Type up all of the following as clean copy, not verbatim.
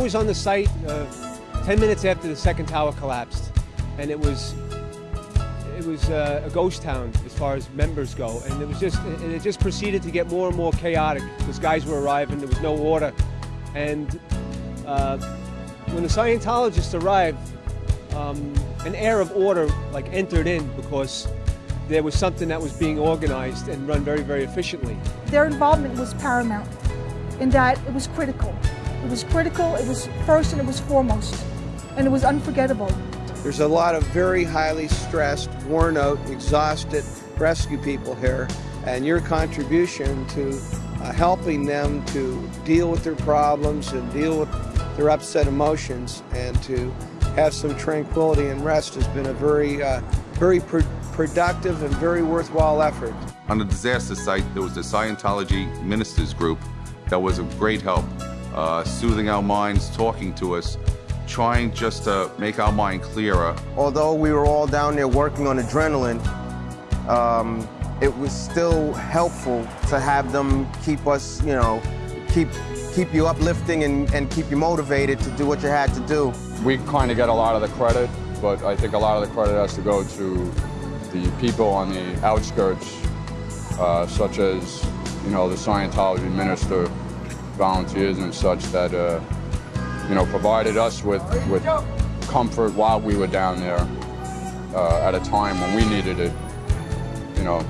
was on the site 10 minutes after the second tower collapsed, and it was a ghost town as far as members go, and it just proceeded to get more and more chaotic because guys were arriving, there was no order, and when the Scientologists arrived, an air of order like entered in because there was something that was being organized and run very, very efficiently. Their involvement was paramount in that it was critical. It was critical, it was first and it was foremost, and it was unforgettable. There's a lot of very highly stressed, worn out, exhausted rescue people here, and your contribution to helping them to deal with their problems and deal with their upset emotions and to have some tranquility and rest has been a very productive and very worthwhile effort. On the disaster site, there was the Scientology ministers group that was of great help, soothing our minds, talking to us, trying just to make our mind clearer. Although we were all down there working on adrenaline, it was still helpful to have them keep us, you know, keep you uplifting and keep you motivated to do what you had to do. We kind of get a lot of the credit, but I think a lot of the credit has to go to the people on the outskirts, such as, you know, the Scientology minister volunteers and such that, you know, provided us with comfort while we were down there at a time when we needed it, you know,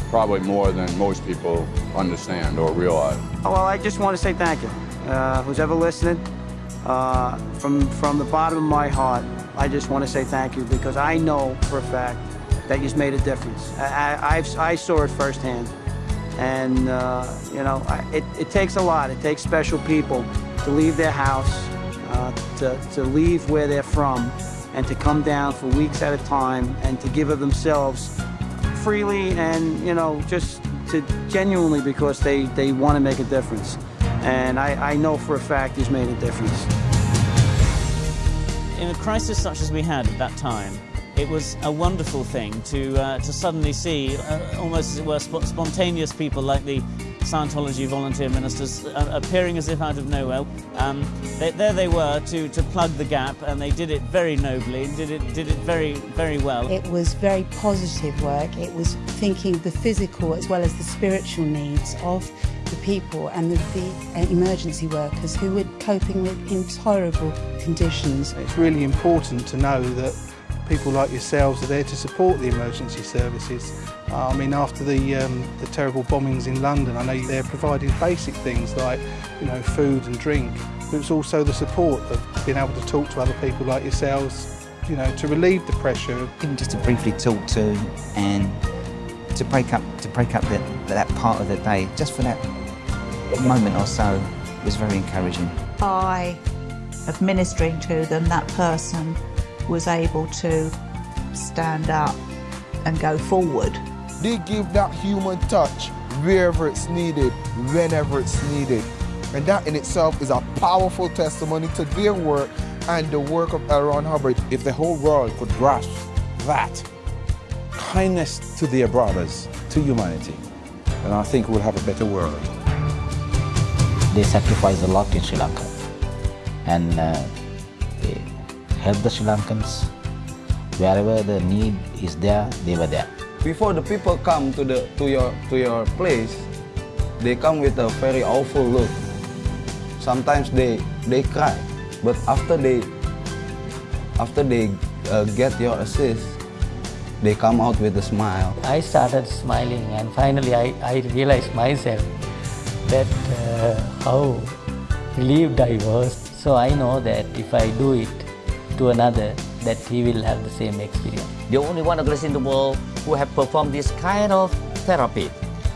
probably more than most people understand or realize. Well, I just want to say thank you. Who's ever listening, from the bottom of my heart, I just want to say thank you because I know for a fact that you've made a difference. I saw it firsthand. And, you know, it takes a lot. It takes special people to leave their house, to leave where they're from, and to come down for weeks at a time and to give of themselves freely and, you know, just to genuinely because they want to make a difference. And I know for a fact he's made a difference. In a crisis such as we had at that time, it was a wonderful thing to suddenly see almost as it were spontaneous people like the Scientology volunteer ministers appearing as if out of nowhere. There they were to plug the gap, and they did it very nobly, did it very, very well. It was very positive work. It was thinking the physical as well as the spiritual needs of the people and the emergency workers who were coping with intolerable conditions. It's really important to know that people like yourselves are there to support the emergency services. I mean, after the terrible bombings in London, I know they're providing basic things like, you know, food and drink, but it's also the support of being able to talk to other people like yourselves, you know, to relieve the pressure. Even just to briefly talk to and to break up that part of the day, just for that moment or so, was very encouraging. By administering to them, that person was able to stand up and go forward. They give that human touch wherever it's needed, whenever it's needed. And that in itself is a powerful testimony to their work and the work of L. Ron Hubbard. If the whole world could grasp that kindness to their brothers, to humanity, then I think we'll have a better world. They sacrifice a lot in Sri Lanka, and they help the Sri Lankans. Wherever the need is there, they were there. Before the people come to your place, they come with a very awful look. Sometimes they cry, but after they get your assist, they come out with a smile. I started smiling, and finally I realized myself that how relieved I was. So I know that if I do it to another, that he will have the same experience. The only one organization in the world who have performed this kind of therapy.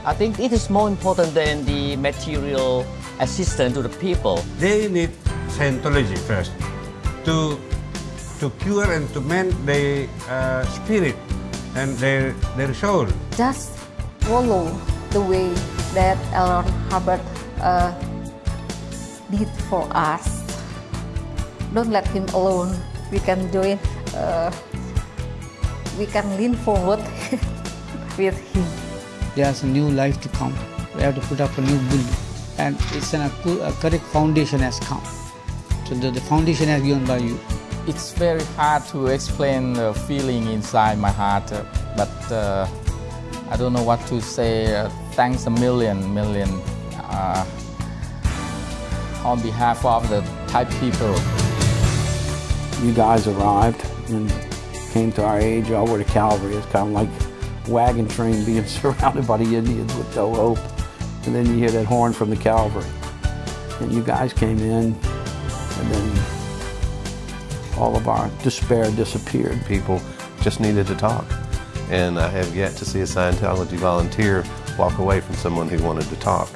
I think it is more important than the material assistance to the people. They need Scientology first to cure and to mend their spirit and their soul. Just follow the way that L. Ron Hubbard did for us. Don't let him alone. We can do it. We can lean forward with him. There's a new life to come. We have to put up a new building, and it's a correct foundation has come. So the foundation has given by you. It's very hard to explain the feeling inside my heart, but I don't know what to say. Thanks a million on behalf of the Thai people. You guys arrived and came to our aid. Y'all were the cavalry. It's kind of like a wagon train being surrounded by the Indians with no hope. And then you hear that horn from the cavalry. And you guys came in, and then all of our despair disappeared. People just needed to talk. And I have yet to see a Scientology volunteer walk away from someone who wanted to talk.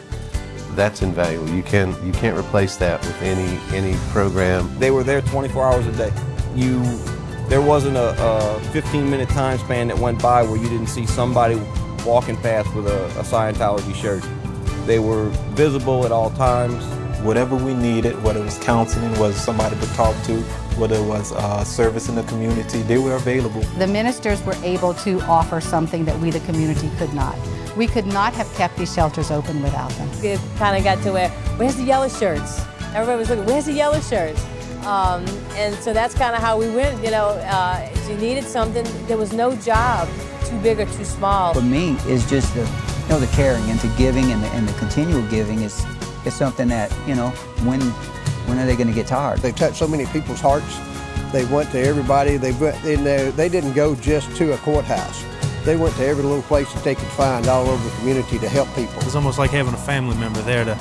That's invaluable. You can't replace that with any program. They were there 24 hours a day. There wasn't a 15-minute time span that went by where you didn't see somebody walking past with a Scientology shirt. They were visible at all times. Whatever we needed, whether it was counseling, whether it was somebody to talk to, whether it was service in the community, they were available. The ministers were able to offer something that we, the community, could not. We could not have kept these shelters open without them. It kind of got to where's the yellow shirts? Everybody was looking, where's the yellow shirts? And so that's kind of how we went, you know, if you needed something, there was no job too big or too small. For me, it's just the caring and the giving and the continual giving is something that, you know, when are they going to get tired? They touched so many people's hearts. They went to everybody. They went in there. They didn't go just to a courthouse. They went to every little place that they could find all over the community to help people. It's almost like having a family member there to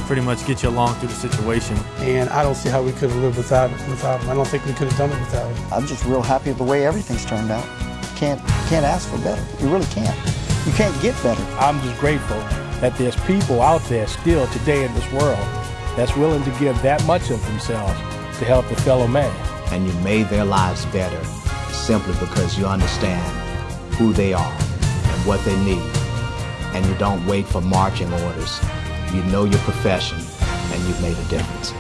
pretty much get you along through the situation. And I don't see how we could have lived without them. I don't think we could have done it without it. I'm just real happy with the way everything's turned out. Can't ask for better. You really can't. You can't get better. I'm just grateful that there's people out there still today in this world that's willing to give that much of themselves to help a fellow man. And you made their lives better simply because you understand who they are and what they need. And you don't wait for marching orders. You know your profession and you've made a difference.